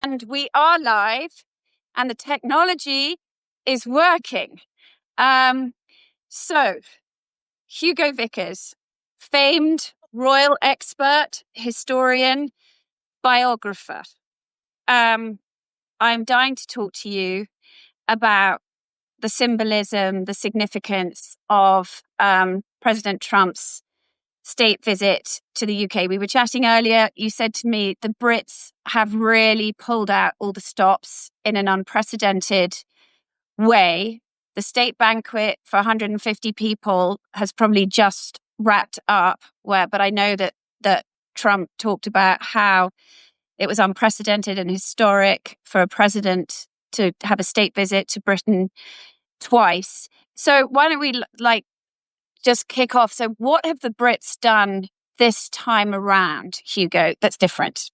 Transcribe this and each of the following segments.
And we are live, and the technology is working. So, Hugo Vickers, famed royal expert, historian, biographer. I'm dying to talk to you about the symbolism, the significance of President Trump's state visit to the UK. We were chatting earlier. You said to me the Brits have really pulled out all the stops in an unprecedented way. The state banquet for 150 people has probably just wrapped up. But I know that Trump talked about how it was unprecedented and historic for a president to have a state visit to Britain twice. So why don't we just kick off? So what have the Brits done this time around, Hugo, that's different?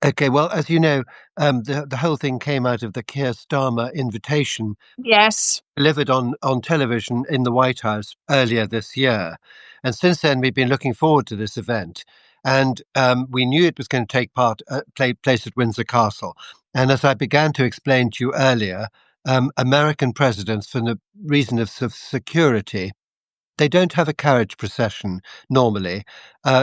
Okay, well, as you know, the whole thing came out of the Keir Starmer invitation. Yes. Delivered on television in the White House earlier this year. And since then, we've been looking forward to this event. And we knew it was going to take place at Windsor Castle. And as I began to explain to you earlier, American presidents, for the reason of security, they don't have a carriage procession normally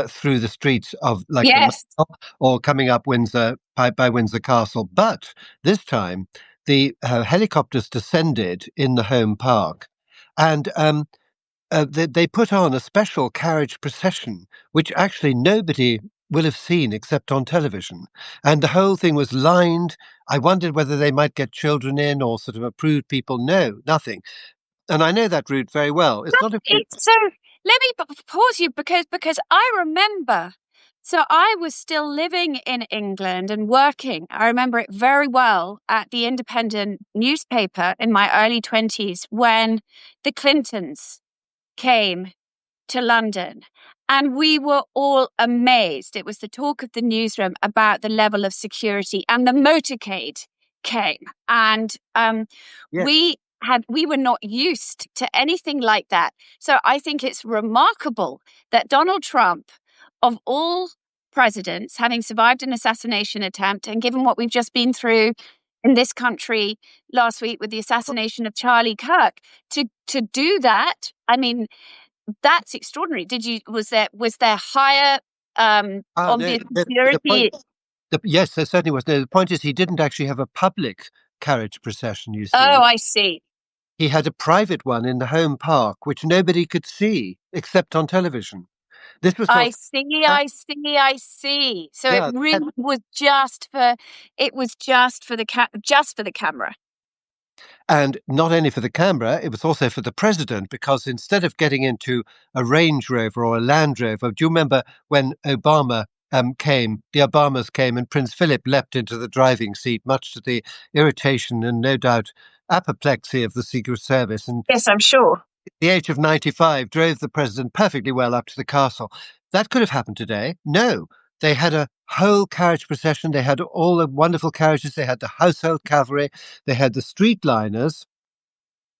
through the streets of the Mall or coming up Windsor by Windsor Castle. But this time, the helicopters descended in the home park, and they put on a special carriage procession, which actually nobody will have seen except on television. And the whole thing was lined. I wondered whether they might get children in or sort of approved people. No, nothing. And I know that route very well. It's not a... So let me pause you because I remember. So I was still living in England and working. I remember it very well at the Independent newspaper in my early 20s when the Clintons came to London. And we were all amazed. It was the talk of the newsroom about the level of security, and the motorcade came. And we were not used to anything like that. So I think it's remarkable that Donald Trump, of all presidents, having survived an assassination attempt, and given what we've just been through in this country last week with the assassination of Charlie Kirk, to do that, I mean, that's extraordinary. Was there higher obvious security? Yes, there certainly was. No, the point is he didn't actually have a public carriage procession, you see. Oh, I see. He had a private one in the home park, which nobody could see except on television. This was I see. So it really was just for the camera. And not only for the camera, it was also for the president, because instead of getting into a Range Rover or a Land Rover, do you remember when Obama came, the Obamas came, and Prince Philip leapt into the driving seat, much to the irritation and no doubt apoplexy of the Secret Service. And yes, I'm sure. At the age of 95, drove the president perfectly well up to the castle. That could have happened today. No, they had a whole carriage procession. They had all the wonderful carriages. They had the household cavalry. They had the streetliners,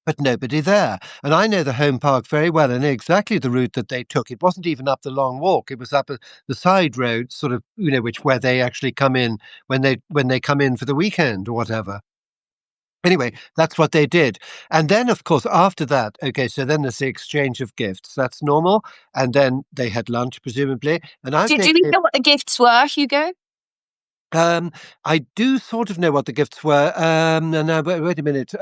but nobody there. And I know the home park very well. I know exactly the route that they took. It wasn't even up the long walk. It was up the side road, sort of, where they actually come in when they come in for the weekend or whatever. Anyway, that's what they did. And then, of course, after that, so then there's the exchange of gifts. That's normal. And then they had lunch, presumably. And Did you know what the gifts were, Hugo? I do sort of know what the gifts were. Now, wait a minute.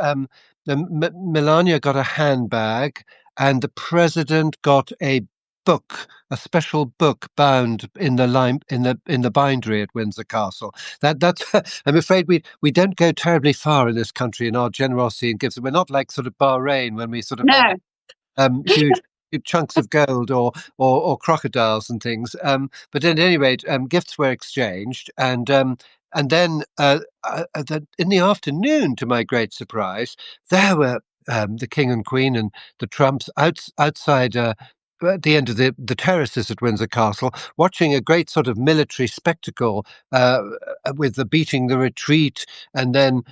Melania got a handbag, and the president got a book, a special book bound in the bindery at Windsor Castle. That's I'm afraid we don't go terribly far in this country in our generosity and gifts. We're not like sort of Bahrain when we sort of huge chunks of gold or crocodiles and things. But at any rate, gifts were exchanged, and then in the afternoon, to my great surprise, there were the King and Queen and the Trumps outside. At the end of the terraces at Windsor Castle, watching a great sort of military spectacle with the beating the retreat, and then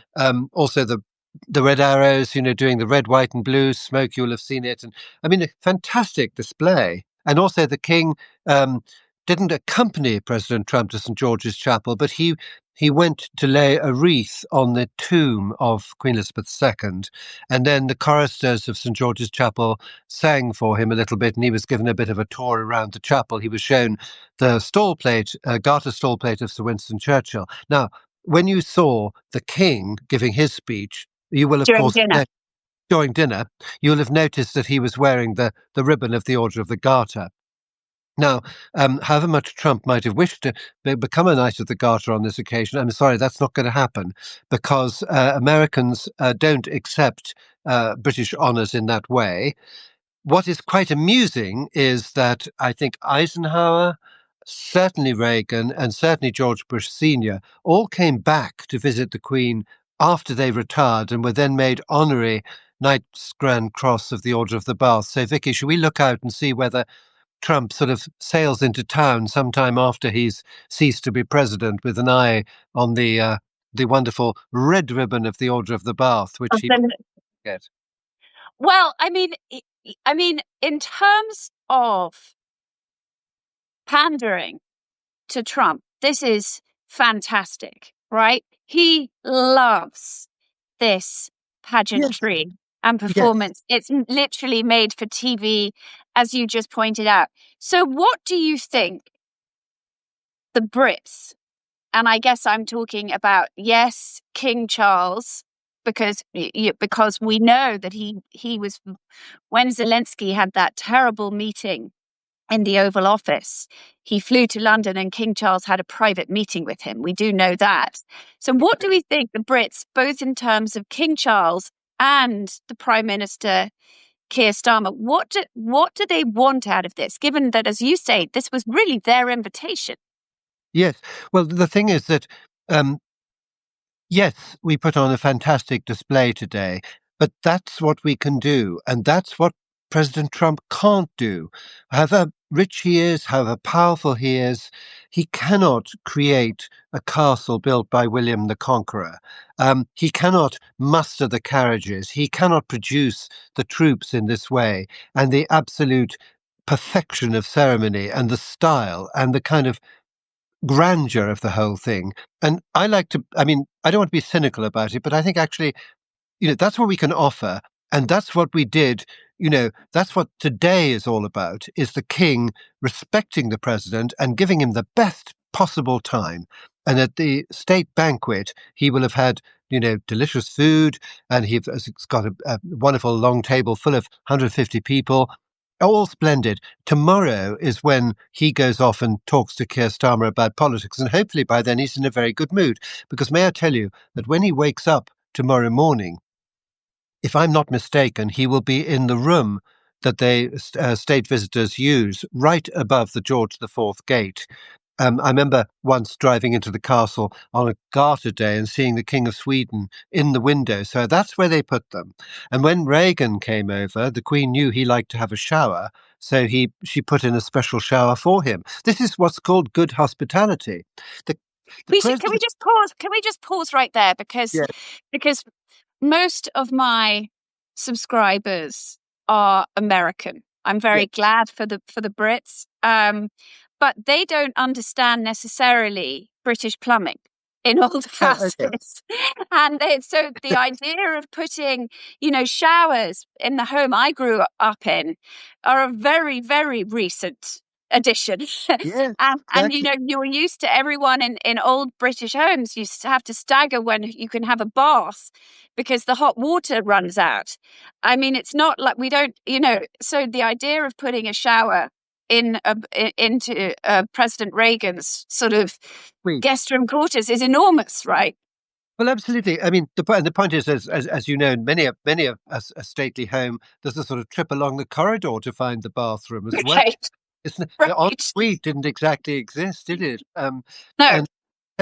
also the red arrows, doing the red, white, and blue smoke. You'll have seen it, and I mean, a fantastic display. And also, the King didn't accompany President Trump to St. George's Chapel, but he he went to lay a wreath on the tomb of Queen Elizabeth II, and then the choristers of St George's Chapel sang for him a little bit, and he was given a bit of a tour around the chapel. He was shown the stall plate, garter stall plate of Sir Winston Churchill. Now, when you saw the King giving his speech, you will, of During course, dinner. during dinner, you'll have noticed that he was wearing the ribbon of the Order of the Garter. Now, however much Trump might have wished to become a Knight of the Garter on this occasion, I'm sorry, that's not going to happen because Americans don't accept British honours in that way. What is quite amusing is that I think Eisenhower, certainly Reagan, and certainly George Bush Sr. all came back to visit the Queen after they retired and were then made honorary Knights Grand Cross of the Order of the Bath. So, Vicky, should we look out and see whether Trump sort of sails into town sometime after he's ceased to be president with an eye on the wonderful red ribbon of the Order of the Bath, which he might get? Well, I mean, in terms of pandering to Trump, this is fantastic, right? He loves this Yes, pageantry and yes. performance. It's literally made for TV, as you just pointed out. So, what do you think the Brits, and I guess I'm talking about, yes, King Charles, because we know that he was, when Zelensky had that terrible meeting in the Oval Office, he flew to London and King Charles had a private meeting with him. We do know that. So what do we think the Brits, both in terms of King Charles and the Prime Minister Keir Starmer, what do they want out of this, given that, as you say, this was really their invitation? Yes. Well, the thing is that um, yes, we put on a fantastic display today, but that's what we can do. And that's what President Trump can't do. However rich he is, however powerful he is, he cannot create a castle built by William the Conqueror. He cannot muster the carriages. He cannot produce the troops in this way. And the absolute perfection of ceremony and the style and the kind of grandeur of the whole thing. And I like to, I mean, I don't want to be cynical about it, but I think actually, that's what we can offer. And that's what we did. That's what today is all about, is the king respecting the president and giving him the best possible time. And at the state banquet, he will have had, delicious food, and he's got a wonderful long table full of 150 people. All splendid. Tomorrow is when he goes off and talks to Keir Starmer about politics, and hopefully by then he's in a very good mood. Because may I tell you that when he wakes up tomorrow morning, if I'm not mistaken, he will be in the room that they state visitors use right above the George IV gate. I remember once driving into the castle on a Garter day and seeing the King of Sweden in the window. So that's where they put them. And when Reagan came over, the Queen knew he liked to have a shower, so she put in a special shower for him. This is what's called good hospitality. The, the Can we president. just pause? Can we just pause right there? Yeah, Because most of my subscribers are American. I'm yeah. very glad for the Brits, but they don't understand necessarily British plumbing in old Okay. houses, and so the idea of putting, showers in the home I grew up in are a very, very recent addition. Yes, And exactly. you're used to everyone in old British homes. You have to stagger when you can have a bath because the hot water runs out. I mean, it's not like we don't, so the idea of putting a shower into President Reagan's sort of We guest room quarters is enormous, right? Well, absolutely. I mean, the point is, as you know, in many of a stately home, there's a sort of trip along the corridor to find the bathroom as well. Okay, It's the right. ensuite didn't exactly exist, did it? No, And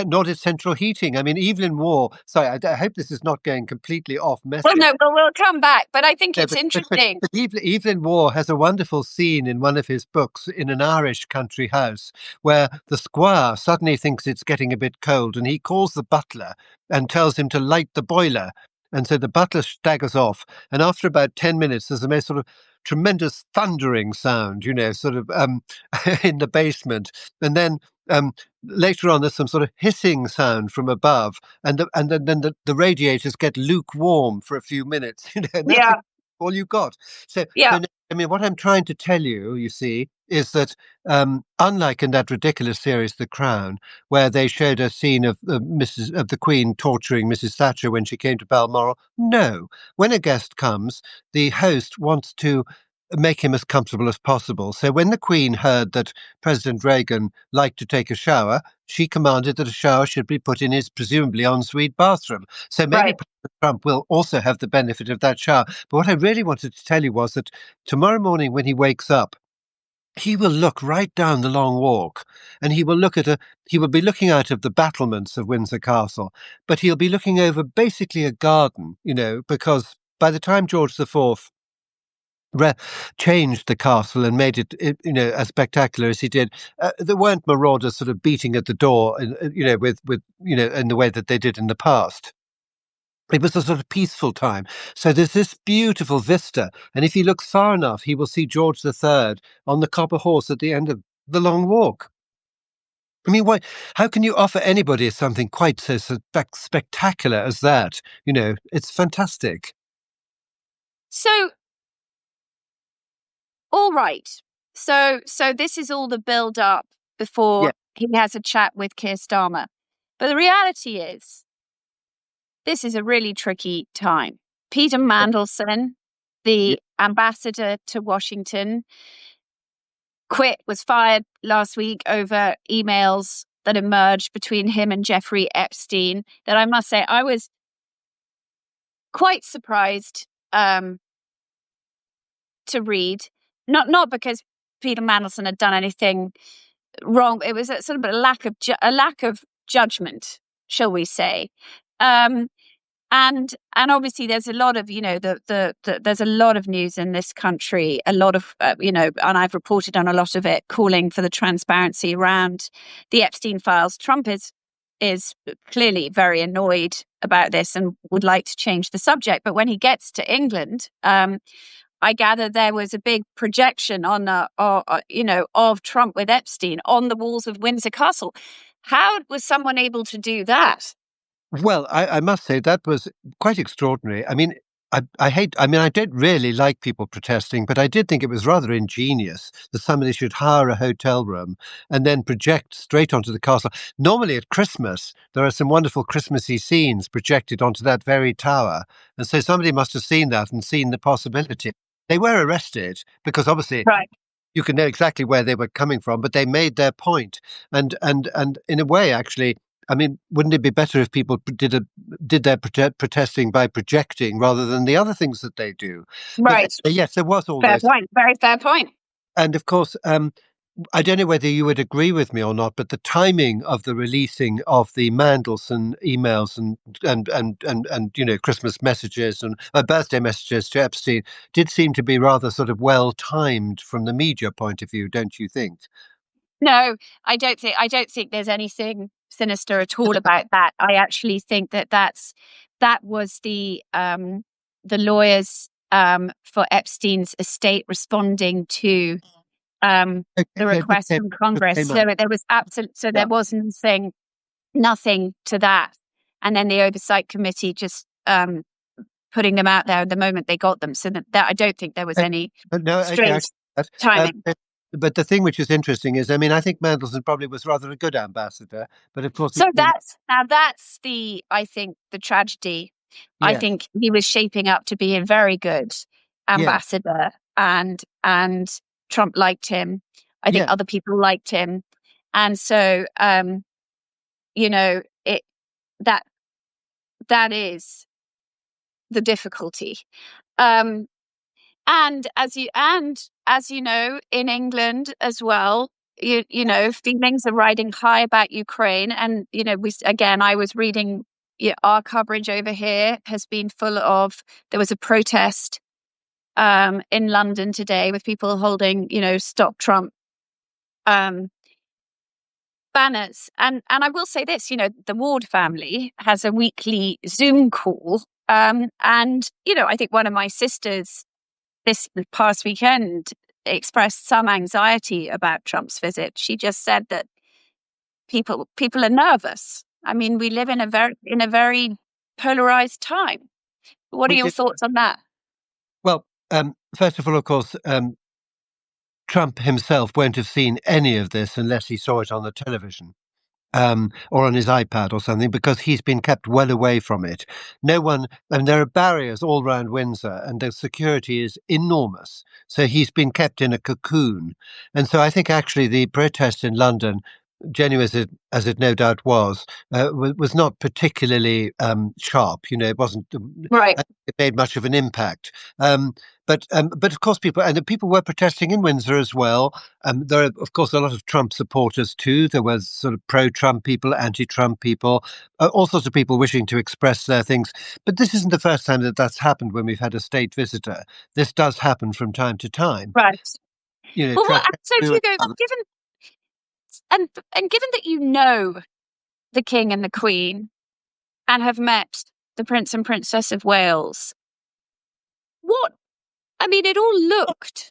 nor did central heating. I mean, Evelyn Waugh. Sorry, I hope this is not going completely off well, message. no, well, we'll come back, but I think No, it's but interesting. Evelyn Waugh has a wonderful scene in one of his books in an Irish country house where the squire suddenly thinks it's getting a bit cold and he calls the butler and tells him to light the boiler. And so the butler staggers off. And after about 10 minutes, there's a most sort of tremendous thundering sound, sort of in the basement. And then later on, there's some sort of hissing sound from above, and then the radiators get lukewarm for a few minutes. And that's Yeah. all you got. Yeah. I mean, what I'm trying to tell you, you see, is that unlike in that ridiculous series, The Crown, where they showed a scene of the Queen torturing Mrs. Thatcher when she came to Balmoral, no, when a guest comes, the host wants to make him as comfortable as possible. So when the Queen heard that President Reagan liked to take a shower, she commanded that a shower should be put in his presumably ensuite bathroom. So maybe Right. President Trump will also have the benefit of that shower. But what I really wanted to tell you was that tomorrow morning when he wakes up, he will look right down the long walk, and he will be looking out of the battlements of Windsor Castle, but he'll be looking over basically a garden, because by the time George IV changed the castle and made it as spectacular as he did, there weren't marauders sort of beating at the door, with in the way that they did in the past. It was a sort of peaceful time. So there's this beautiful vista. And if he looks far enough, he will see George III on the copper horse at the end of the long walk. I mean, how can you offer anybody something quite so spectacular as that? It's fantastic. So, all right. So this is all the build up Yeah, before he has a chat with Keir Starmer. But the reality is, this is a really tricky time. Peter Mandelson, yeah. the ambassador to Washington, was fired last week over emails that emerged between him and Jeffrey Epstein that I must say I was quite surprised to read. Not because Peter Mandelson had done anything wrong. It was a sort of a lack of judgment, shall we say. And obviously there's a lot of there's a lot of news in this country, a lot of and I've reported on a lot of it, calling for the transparency around the Epstein files. Trump is clearly very annoyed about this and would like to change the subject, but when he gets to England, I gather there was a big projection on of Trump with Epstein on the walls of Windsor Castle. How was someone able to do that? Well, I must say that was quite extraordinary. I mean, I did really like people protesting, but I did think it was rather ingenious that somebody should hire a hotel room and then project straight onto the castle. Normally at Christmas, there are some wonderful Christmassy scenes projected onto that very tower. And so somebody must have seen that and seen the possibility. They were arrested because obviously Right. you can know exactly where they were coming from, but they made their point. And in a way, actually, I mean, wouldn't it be better if people did their protesting by projecting rather than the other things that they do? But Right. yes, there was all Fair this, point. Very fair point. and of course, I don't know whether you would agree with me or not, but the timing of the releasing of the Mandelson emails and Christmas messages and birthday messages to Epstein did seem to be rather sort of well timed from the media point of view, don't you think? No, I don't think there's anything sinister at all about that. I actually think that was the lawyers for Epstein's estate responding to the Okay, request from Congress. came out. There Yeah. was nothing to that. And then the oversight committee just putting them out there the moment they got them. So that I don't think there was Uh, any no, okay, strange uh, timing. but the thing which is interesting is, I mean, I think Mandelson probably was rather a good ambassador, but of course, So that's I think the tragedy. I yes, think he was shaping up to be a very good yes, ambassador, and Trump liked him. I think yes. other people liked him, and so it that that is the difficulty. Um, and as you know, in England as well, feelings are riding high about Ukraine, and I was reading. Yeah, our coverage over here has been full of. There was a protest in London today with people holding, "Stop Trump" um, banners, and I will say this: the Ward family has a weekly Zoom call, and I think one of my sisters this past weekend expressed some anxiety about Trump's visit. She just said that people are nervous. I mean, we live in a very polarized time. What are We your did thoughts on that? well. First of all, of course, Trump himself won't have seen any of this unless he saw it on the television. Or on his iPad or something, because he's been kept well away from it. No one, and there are barriers all round Windsor, and the security is enormous. So he's been kept in a cocoon. And so I think actually the protest in London, genuine as it no doubt was not particularly sharp. You know, it wasn't. Right. It made much of an impact. But of course, people were protesting in Windsor as well. There are, of course, a lot of Trump supporters too. There was sort of pro-Trump people, anti-Trump people, all sorts of people wishing to express their things. But this isn't the first time that that's happened when we've had a state visitor. This does happen from time to time. Right. You know, Well, Trump. so Hugo, given that you know the King and the Queen and have met the Prince and Princess of Wales, what? I mean, it all looked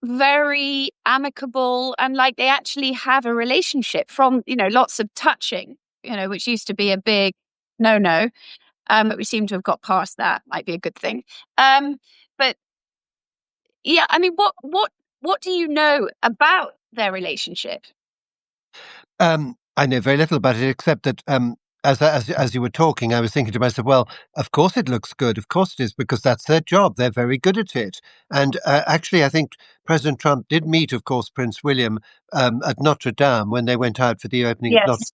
very amicable and like they actually have a relationship from, lots of touching, which used to be a big no. But we seem to have got past that. Might be a good thing. But yeah, I mean, what do you know about their relationship? I know very little about it, except that as you were talking, I was thinking to myself, well, of course it looks good. Of course it is, because that's their job. They're very good at it. And actually, I think President Trump did meet, of course, Prince William at Notre Dame when they went out for the opening of Notre. Yes.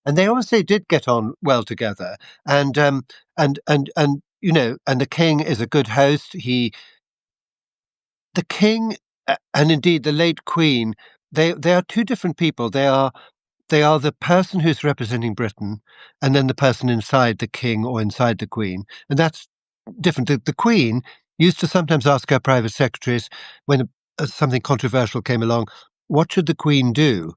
And they obviously did get on well together. And and the King is a good host. The King, and indeed the late Queen, they are two different people. They are the person who's representing Britain, and then the person inside the King or inside the Queen, and that's different. The Queen used to sometimes ask her private secretaries when something controversial came along, "What should the Queen do?"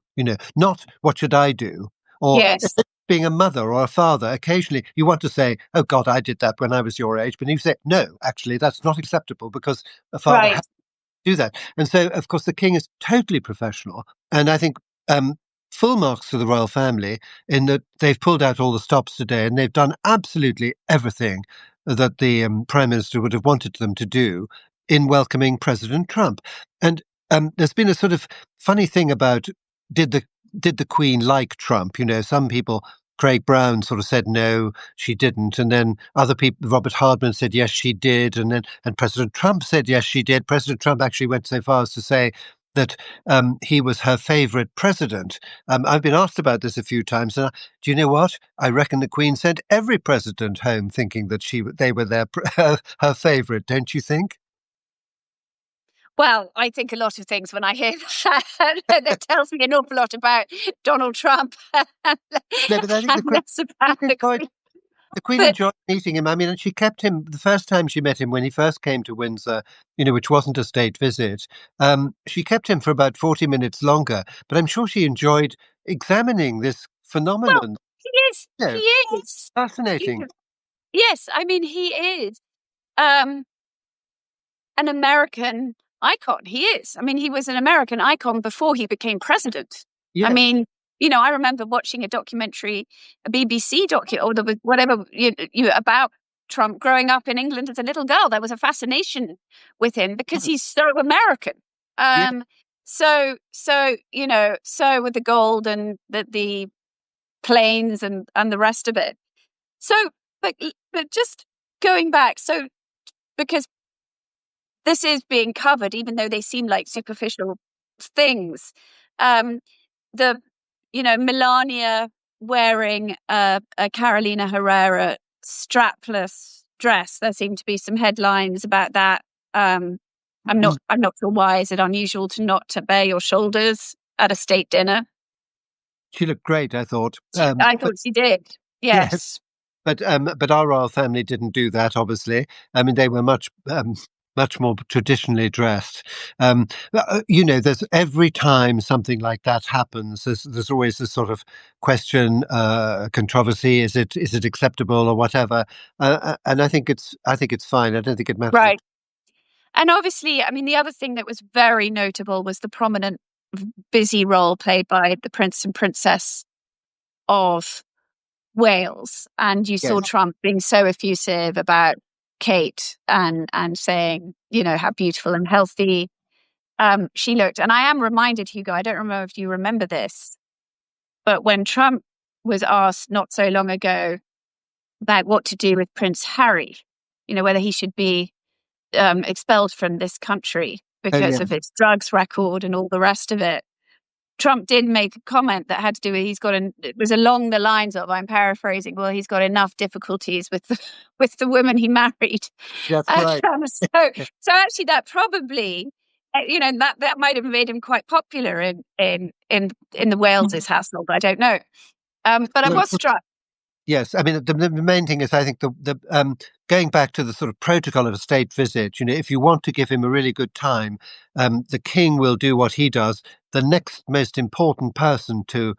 Not "What should I do?" Or Yes. being a mother or a father, occasionally you want to say, "Oh God, I did that when I was your age," but you say, "No, actually, that's not acceptable because a father Right. has do that." And so, of course, the King is totally professional. And I think full marks to the royal family in that they've pulled out all the stops today and they've done absolutely everything that the Prime Minister would have wanted them to do in welcoming President Trump. And there's been a sort of funny thing about did the did the Queen like Trump? Some people, Craig Brown sort of said no, she didn't, and then other people, Robert Hardman said yes, she did, and President Trump said yes, she did. President Trump actually went so far as to say that he was her favourite president. I've been asked about this a few times, and do you know what? I reckon the Queen sent every president home thinking that they were her favourite. Don't you think? Well, I think a lot of things when I hear that. That tells me an awful lot about Donald Trump and No, but I think less about the Queen. The Queen But enjoyed meeting him. I mean, and she kept him the first time she met him when he first came to Windsor, which wasn't a state visit. She kept him for about 40 minutes longer, but I'm sure she enjoyed examining this well, phenomenon. he is. You He know, is. fascinating. Yes, I mean he is. Um, an American icon. He is. I mean, he was an American icon before he became president. I Yes. mean, I remember watching a documentary, a BBC or there was whatever about Trump growing up in England as a little girl. There was a fascination with him because he's so American. Yeah. So with the gold and the planes and the rest of it. So, but just going back, so because this is being covered, even though they seem like superficial things. Um, the Melania wearing a Carolina Herrera strapless dress. There seem to be some headlines about that. I'm not sure why. Is it unusual to not to bare your shoulders at a state dinner? She looked great, I thought. I thought she did. Yes. Yes. But our royal family didn't do that. Obviously, I mean they were much more traditionally dressed. There's every time something like that happens, there's always this sort of question, controversy. Is it acceptable or whatever? And I think it's fine. I don't think it matters. Right. And obviously, I mean, the other thing that was very notable was the prominent busy role played by the Prince and Princess of Wales, and you saw Yes, Trump being so effusive about Kate and saying, how beautiful and healthy she looked. And I am reminded, Hugo, I don't remember if you remember this, but when Trump was asked not so long ago about what to do with Prince Harry, whether he should be expelled from this country oh because yes, of its drugs record and all the rest of it. Trump did make a comment that had to do with it was along the lines of, I'm paraphrasing, well, he's got enough difficulties with with the women he married. that's right. So actually that probably, that might have made him quite popular in the Wales's household. I don't know. But I Well, was struck. yes, I mean the main thing is I think the going back to the sort of protocol of a state visit. If you want to give him a really good time, the king will do what he does. The next most important person to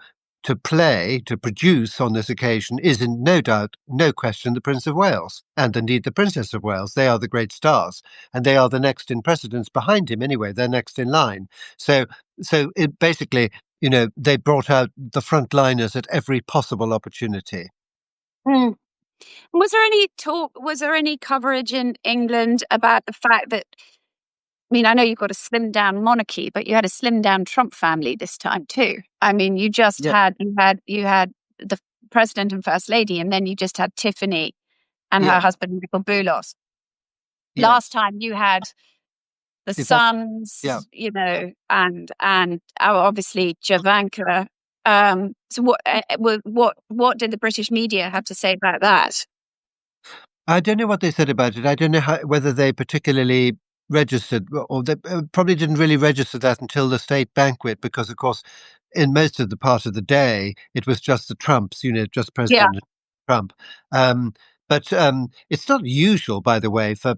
produce on this occasion is, in no doubt, no question, the Prince of Wales and indeed the Princess of Wales. They are the great stars, and they are the next in precedence behind him. Anyway, they're next in line. So, so it basically, they brought out the frontliners at every possible opportunity. Mm. Was there any coverage in England about the fact that, I mean, I know you've got a slimmed down monarchy, but you had a slimmed down Trump family this time too. I mean, Yeah, you had the president and first lady, and then you just had Tiffany and her yeah, husband Michael Boulos. yeah. Last time you had the If that, yeah. sons, and obviously Javanka. So what did the British media have to say about that? I don't know what they said about it. I don't know whether they particularly registered, or they probably didn't really register that until the state banquet, because, of course, in most of the part of the day, it was just the Trumps, just Yeah. President Trump. Um, but it's not usual, by the way, for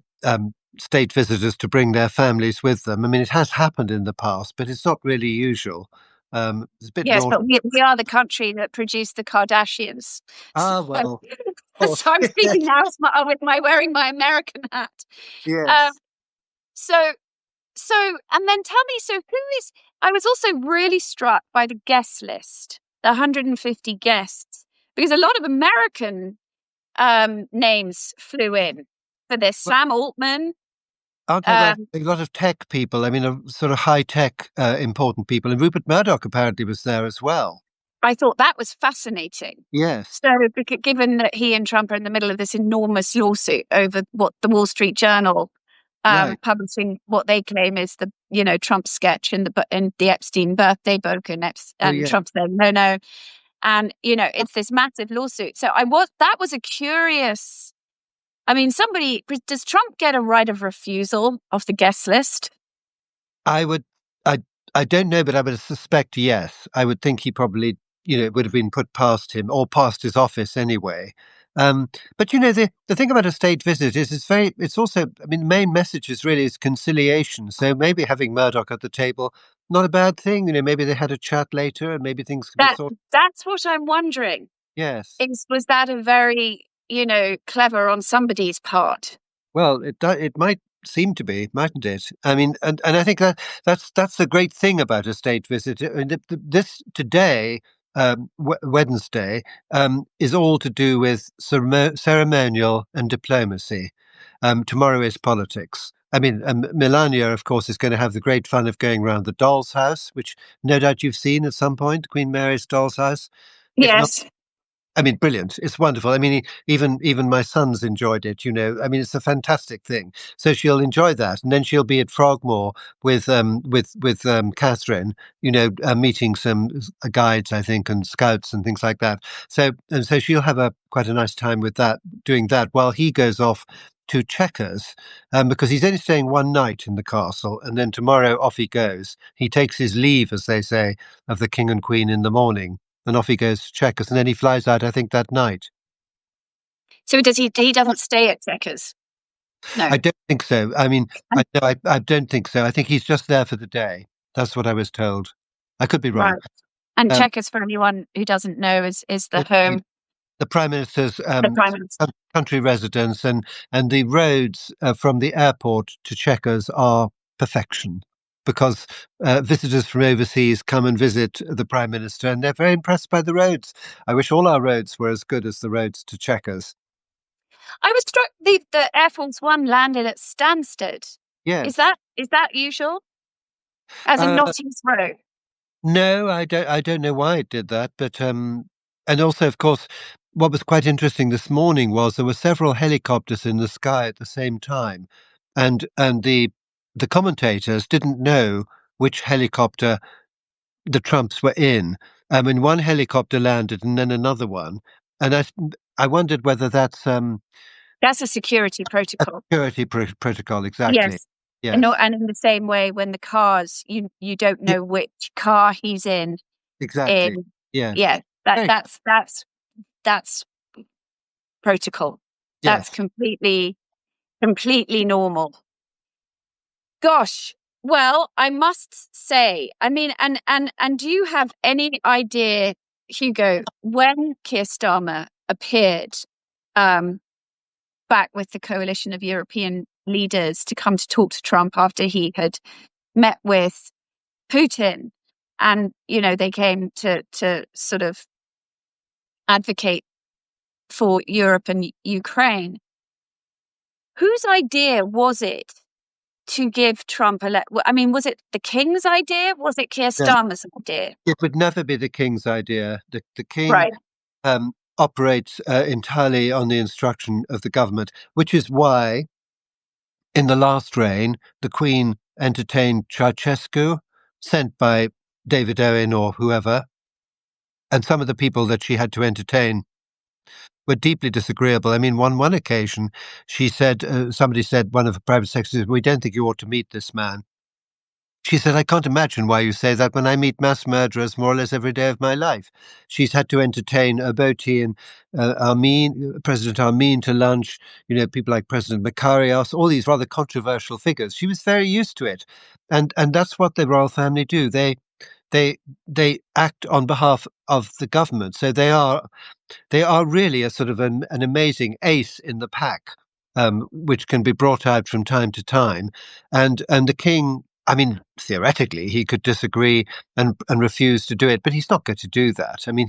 state visitors to bring their families with them. I mean, it has happened in the past, but it's not really usual. It's a bit Yes, naughty. but we are the country that produced the Kardashians. So, Ah, well, of course. so I'm speaking now with my wearing my American hat. Um, Yes. so, and then tell me, so who is, I was also really struck by the guest list, the 150 guests, because a lot of American names flew in for this. Sam Altman. Aren't there Um, a lot of tech people? I mean, sort of high tech, important people. And Rupert Murdoch apparently was there as well. I thought that was fascinating. Yes, So, given that he and Trump are in the middle of this enormous lawsuit over what the Wall Street Journal right. publishing what they claim is the Trump sketch in the Epstein birthday book, Oh, and yeah. Trump said no, and it's this massive lawsuit. So that was a curious. I mean, does Trump get a right of refusal off the guest list? I would, I, I don't know, but I would suspect yes. I would think he probably, it would have been put past him or past his office anyway. Um, but the thing about a state visit is it's also, I mean, the main message is really is conciliation. So maybe having Murdoch at the table, not a bad thing. Maybe they had a chat later and maybe things could be That sorted. that's what I'm wondering. Yes. Was that a very clever on somebody's part? Well, it might seem to be, mightn't it? I mean, and I think that's the great thing about a state visit. I mean, this today, Wednesday, is all to do with ceremonial and diplomacy. Tomorrow is politics. I mean, Melania, of course, is going to have the great fun of going around the doll's house, which no doubt you've seen at some point, Queen Mary's doll's house. If not, Yes. I mean, brilliant. It's wonderful. I mean, even my sons enjoyed it. I mean, it's a fantastic thing. So she'll enjoy that, and then she'll be at Frogmore with Catherine. Meeting some guides, I think, and scouts and things like that. So she'll have a quite a nice time with that, doing that, while he goes off to Chequers, because he's only staying one night in the castle, and then tomorrow off he goes. He takes his leave, as they say, of the king and queen in the morning, and off he goes to Chequers, and then he flies out, I think, that night. So does he doesn't stay at Chequers? No. I don't think so. I mean, no, I don't think so. I think he's just there for the day. That's what I was told. I could be wrong. Right. And Um, Chequers, for anyone who doesn't know, is the it's home, the Prime Minister's the Prime Minister. country residence, and the roads from the airport to Chequers are perfection. because visitors from overseas come and visit the Prime Minister, and they're very impressed by the roads. I wish all our roads were as good as the roads to Chequers. I was struck the Air Force One landed at Stansted. Is Yes. that usual? As in Uh, not Heathrow? no, I don't know why it did that, but and also, of course, what was quite interesting this morning was there were several helicopters in the sky at the same time, and the commentators didn't know which helicopter the Trumps were in. I mean, one helicopter landed and then another one, and I wondered whether that's That's a security a protocol. security protocol exactly. Yes. Yes, And in the same way, when the cars, you don't yeah, know which car he's in. exactly. In Yes, Yeah, that very, that's protocol. That's yes. completely normal. Gosh. Well, I must say, I mean, and do you have any idea, Hugo, when Keir Starmer appeared um, back with the coalition of European leaders to come to talk to Trump after he had met with Putin, and they came to sort of advocate for Europe and Ukraine. Whose idea was it to give Trump I mean, was it the King's idea? Was it Keir No, Starmer's idea? it would never be the king's idea. The king Right. operates entirely on the instruction of the government, which is why in the last reign the Queen entertained Ceausescu, sent by David Owen or whoever, and some of the people that she had to entertain were deeply disagreeable. I mean, on one occasion, she said, somebody said, one of the private secretaries, we don't think you ought to meet this man. She said, I can't imagine why you say that when I meet mass murderers more or less every day of my life. She's had to entertain Obote and President Armin to lunch, people like President Makarios, all these rather controversial figures. She was very used to it. And that's what the royal family do. They they act on behalf of the government. So they are really a sort of an amazing ace in the pack, which can be brought out from time to time. And the king, I mean, theoretically, he could disagree and refuse to do it, but he's not going to do that. I mean,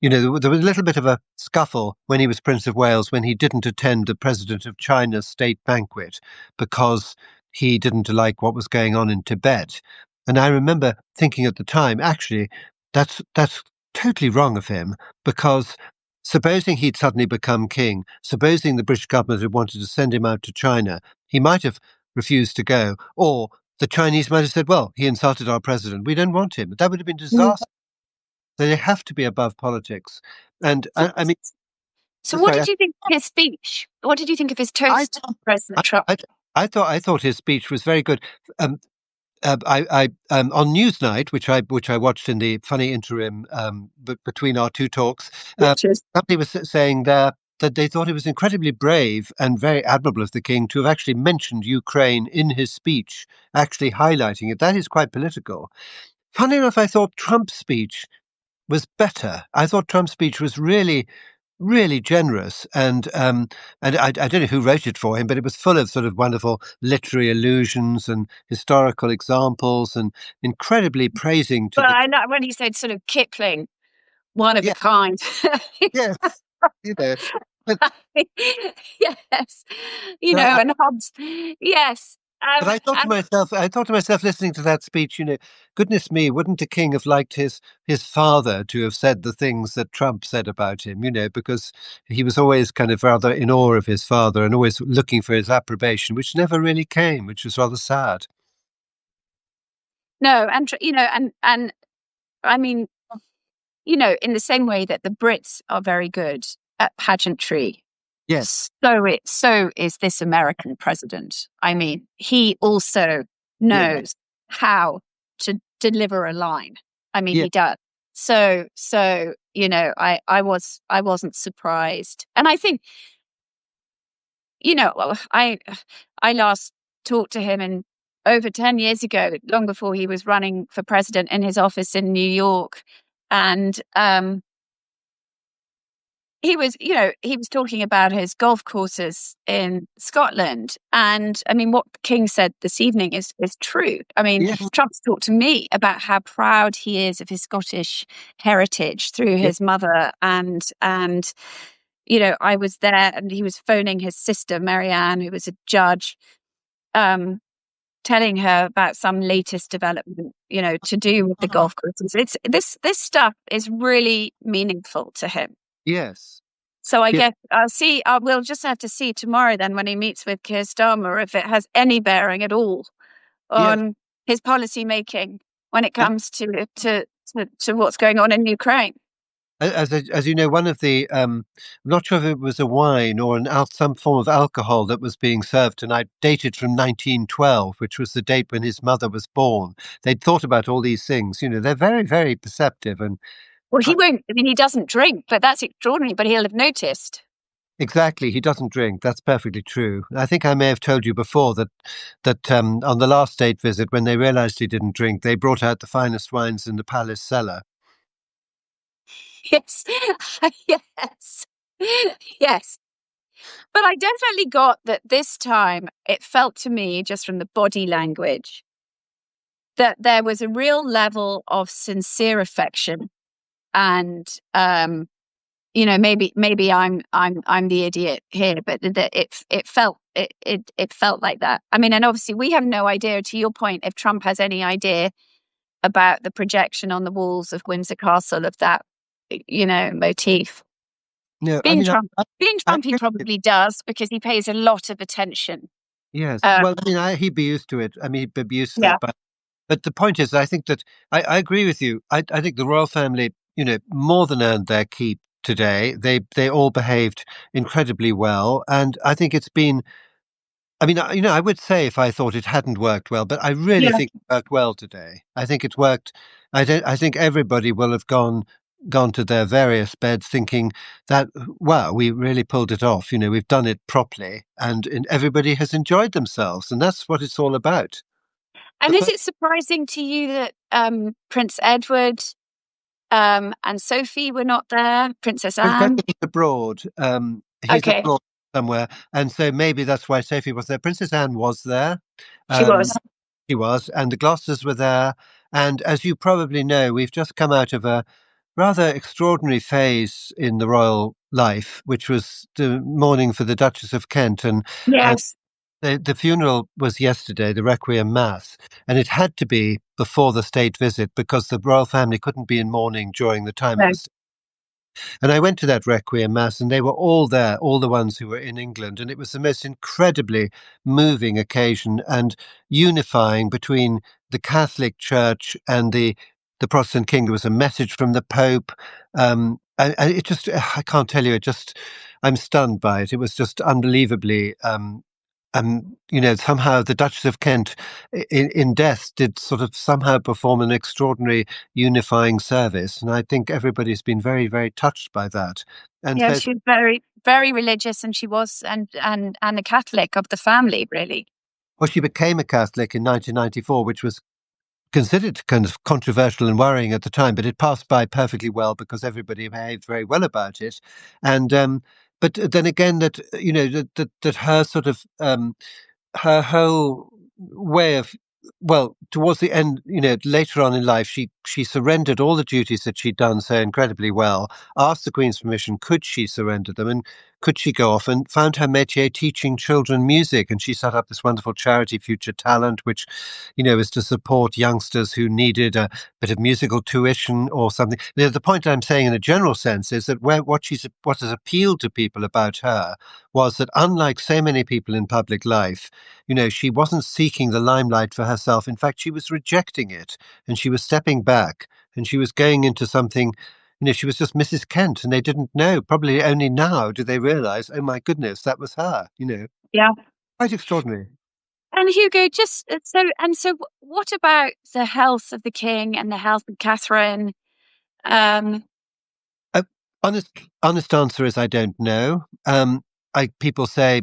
there was a little bit of a scuffle when he was Prince of Wales when he didn't attend the President of China's state banquet because he didn't like what was going on in Tibet. And I remember thinking at the time, actually, that's totally wrong of him because supposing he'd suddenly become king, supposing the British government had wanted to send him out to China, he might have refused to go, or the Chinese might have said, well, he insulted our president. We don't want him. That would have been Mm. disastrous. So they have to be above politics. And So, I mean, so what sorry, did you think of his speech? What did you think of his I, toast, President I, Trump? I thought his speech was very good. Um, on Newsnight, which I watched in the funny interim between our two talks, Duchess. somebody was saying there that they thought it was incredibly brave and very admirable of the king to have actually mentioned Ukraine in his speech, actually highlighting it. That is quite political. Funny enough, I thought Trump's speech was better. I thought Trump's speech was really generous, and I don't know who wrote it for him, but it was full of sort of wonderful literary allusions and historical examples, and incredibly praising to But the I know when he said sort of Kipling, one of a yeah, kind. yes, you know, but Yes, but I, and Hobbes. Yes. but I thought to myself, listening to that speech, goodness me, wouldn't the king have liked his father to have said the things that Trump said about him? Because he was always kind of rather in awe of his father and always looking for his approbation, which never really came, which was rather sad. No, and I mean, in the same way that the Brits are very good at pageantry, Yes, so is this American president. I mean, he also yeah, knows how to deliver a line. I mean, yeah. he does. So I wasn't surprised, and I think well, I last talked to him in over 10 years ago, long before he was running for president in his office in New York, and he was, he was talking about his golf courses in Scotland. And I mean, what King said this evening is true. I mean, Yes, Trump's talked to me about how proud he is of his Scottish heritage through yes, his mother. And, I was there and he was phoning his sister, Marianne, who was a judge, um, telling her about some latest development, to do with the golf courses. This stuff is really meaningful to him. yes, So I yes, guess we'll just have to see tomorrow then when he meets with Keir Starmer if it has any bearing at all yes. on his policy making when it And comes to what's going on in Ukraine. as you know, one of the I'm not sure if it was a wine or some form of alcohol that was being served tonight, dated from 1912, which was the date when his mother was born. They'd thought about all these things. They're very, very perceptive, and Well, he I, won't. I mean, he doesn't drink, but that's extraordinary. But he'll have noticed. exactly, he doesn't drink. That's perfectly true. I think I may have told you before that on the last state visit, when they realised he didn't drink, they brought out the finest wines in the palace cellar. Yes, yes, yes. But I definitely got that this time. It felt to me, just from the body language, that there was a real level of sincere affection, and maybe I'm the idiot here, but it felt like that. I mean, and obviously we have no idea, to your point, if Trump has any idea about the projection on the walls of Windsor Castle of that motif. No, I Being mean, Trump, being I Trump, he agree. probably does because he pays a lot of attention. Yes, Uh, well, I mean, he'd be used to it. I mean, he'd be used to yeah, it, but the point is, I think that I agree with you. I think the royal family, more than earned their keep today. They all behaved incredibly well, and I think it's been. I mean, I would say if I thought it hadn't worked well, but I really yeah. think it worked well today. I think it worked. I don't. I think everybody will have gone to their various beds thinking that wow, we really pulled it off. We've done it properly, and everybody has enjoyed themselves, and that's what it's all about. And The is first it surprising to you that Prince Edward and Sophie were not there? Princess Prince Anne? Edward is abroad. He's Okay, abroad somewhere, and so maybe that's why Sophie was there. Princess Anne was there. she Um, was. He was, and the Gloucesters were there. And as you probably know, we've just come out of a rather extraordinary phase in the royal life, which was the mourning for the Duchess of Kent. And Yes. the funeral was yesterday, the Requiem Mass, and it had to be before the state visit because the royal family couldn't be in mourning during the time of No. the state. And I went to that Requiem Mass, and they were all there, all the ones who were in England. And it was the most incredibly moving occasion and unifying between the Catholic Church and the Protestant King. There was a message from the Pope. And it just, I can't tell you, I'm stunned by it. It was just unbelievably. Somehow the Duchess of Kent in death did sort of somehow perform an extraordinary unifying service. And I think everybody's been very, very touched by that. And Yeah, so, she was very, very religious, and she was, and a Catholic of the family, really. well, she became a Catholic in 1994, which was considered kind of controversial and worrying at the time, but it passed by perfectly well because everybody behaved very well about it. And, but then again, that her sort of, her whole way of towards the end, later on in life, she surrendered all the duties that she'd done so incredibly well, asked the Queen's permission, could she surrender them, and could she go off, and found her métier teaching children music, and she set up this wonderful charity, Future Talent, which is to support youngsters who needed a bit of musical tuition or something. The point I'm saying in a general sense is that what has appealed to people about her was that, unlike so many people in public life, she wasn't seeking the limelight for herself. In fact, she was rejecting it, and she was stepping back, and she was going into something. She was just Mrs. Kent, and they didn't know. Probably only now do they realize, oh my goodness, that was her. Yeah. Quite extraordinary. And Hugo, just what about the health of the king and the health of Catherine? Um, Uh, honest, honest answer is I don't know. People say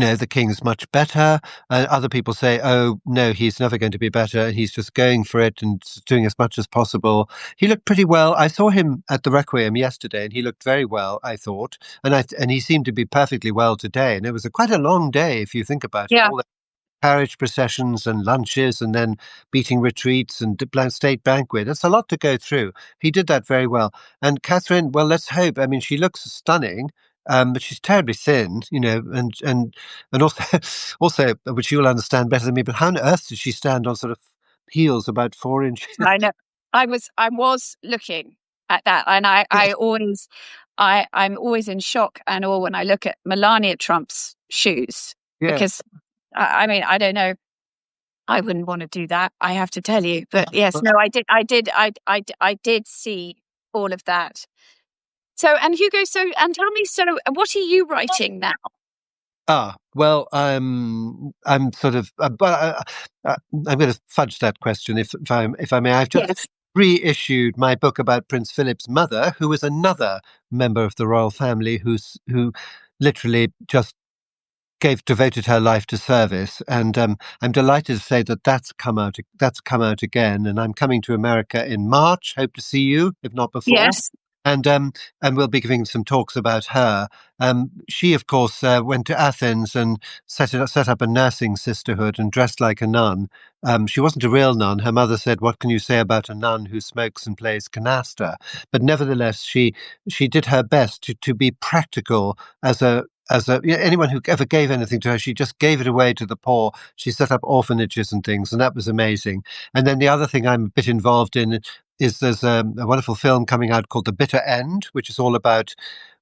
the king's much better. Other people say, oh, no, he's never going to be better. He's just going for it and doing as much as possible. He looked pretty well. I saw him at the Requiem yesterday, and he looked very well, I thought. And he seemed to be perfectly well today. And it was quite a long day, if you think about it. Yeah. All the carriage processions and lunches and then beating retreats and state banquet. It's a lot to go through. He did that very well. And Catherine, well, let's hope. I mean, she looks stunning. But she's terribly thin, and also, also, which you'll understand better than me. But how on earth did she stand on sort of heels about 4 inches? I know. I was looking at that, and I'm always in shock and awe when I look at Melania Trump's shoes, Yes. because I mean, I don't know. I wouldn't want to do that, I have to tell you. But yes, no, I did see all of that. So, and Hugo, and tell me, what are you writing now? Well, I'm sort of, but I'm going to fudge that question if I may. I've just Yes. reissued my book about Prince Philip's mother, who was another member of the royal family who literally just devoted her life to service, and I'm delighted to say that that's come out. That's come out again, and I'm coming to America in March. Hope to see you, if not before. Yes. And we'll be giving some talks about her. She, of course, went to Athens and set up a nursing sisterhood and dressed like a nun. She wasn't a real nun. Her mother said, "What can you say about a nun who smokes and plays canasta?" But nevertheless, she did her best to be practical anyone who ever gave anything to her, she just gave it away to the poor. She set up orphanages and things, and that was amazing. And then the other thing I'm a bit involved in is there's a wonderful film coming out called The Bitter End, which is all about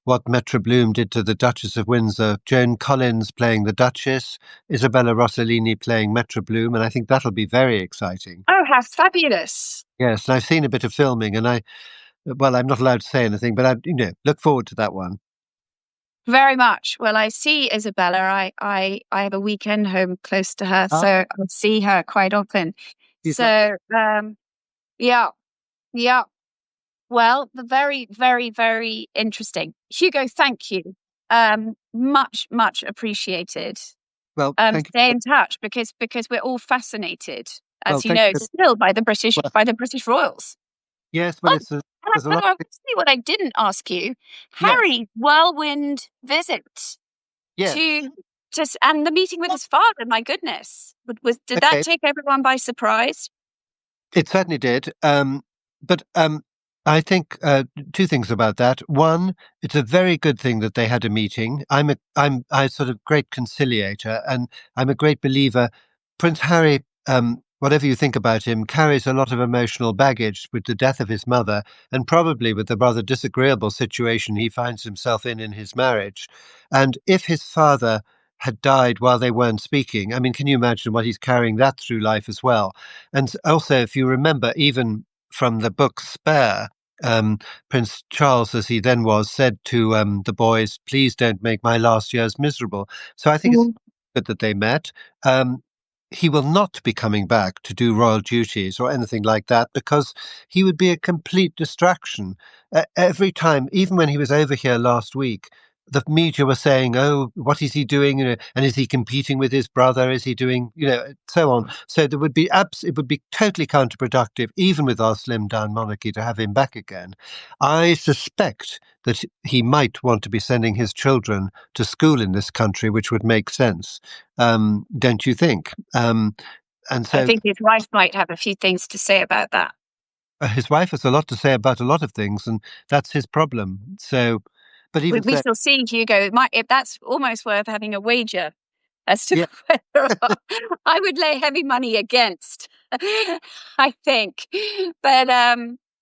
what Metro Bloom did to the Duchess of Windsor. Joan Collins playing the Duchess, Isabella Rossellini playing Metro Bloom, and I think that'll be very exciting. Oh, how fabulous! Yes, and I've seen a bit of filming, and I'm not allowed to say anything, but I look forward to that one. Very much. Well, I see Isabella. I have a weekend home close to her, so I see her quite often. So, yeah. Well, very, very, very interesting. Hugo, thank you. Much, much appreciated. Well, thank Stay you. in touch because we're all fascinated, Well, as you know, still by the British royals. Yes, but there's a lot. See what I didn't ask you. Yes. Harry's whirlwind visit Yes. to just and the meeting with his father. My goodness, did that take everyone by surprise? It certainly did. But I think two things about that. One, it's a very good thing that they had a meeting. I'm a sort of great conciliator, and I'm a great believer. Prince Harry, whatever you think about him, carries a lot of emotional baggage with the death of his mother, and probably with the rather disagreeable situation he finds himself in his marriage. And if his father had died while they weren't speaking, I mean, can you imagine what he's carrying that through life as well? And also, if you remember, even from the book Spare, Prince Charles, as he then was, said to the boys, "Please don't make my last years miserable." So I think it's good that they met. He will not be coming back to do royal duties or anything like that because he would be a complete distraction. Every time, even when he was over here last week, the media were saying, "Oh, what is he doing? And is he competing with his brother? Is he doing, so on?" So it would be totally counterproductive, even with our slimmed down monarchy, to have him back again. I suspect that he might want to be sending his children to school in this country, which would make sense. Don't you think? And so I think his wife might have a few things to say about that. his wife has a lot to say about a lot of things, and that's his problem. So, but even We shall see, Hugo. If that's almost worth having a wager as to whether I would lay heavy money against. I think, but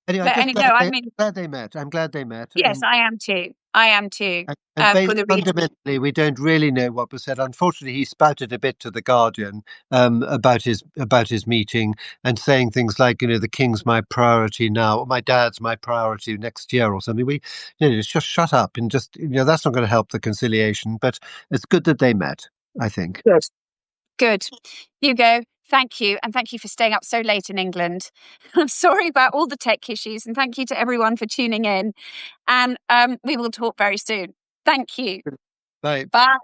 anyway, I mean, glad they met. I'm glad they met. Yes, I am too. I am too. And fundamentally, we don't really know what was said. Unfortunately, he spouted a bit to the Guardian about his meeting and saying things like, the king's my priority now, or my dad's my priority next year, or something. It's just shut up and just, that's not going to help the conciliation. But it's good that they met, I think. Good. Hugo, thank you. And thank you for staying up so late in England. I'm sorry about all the tech issues. And thank you to everyone for tuning in. And we will talk very soon. Thank you. Bye. Bye.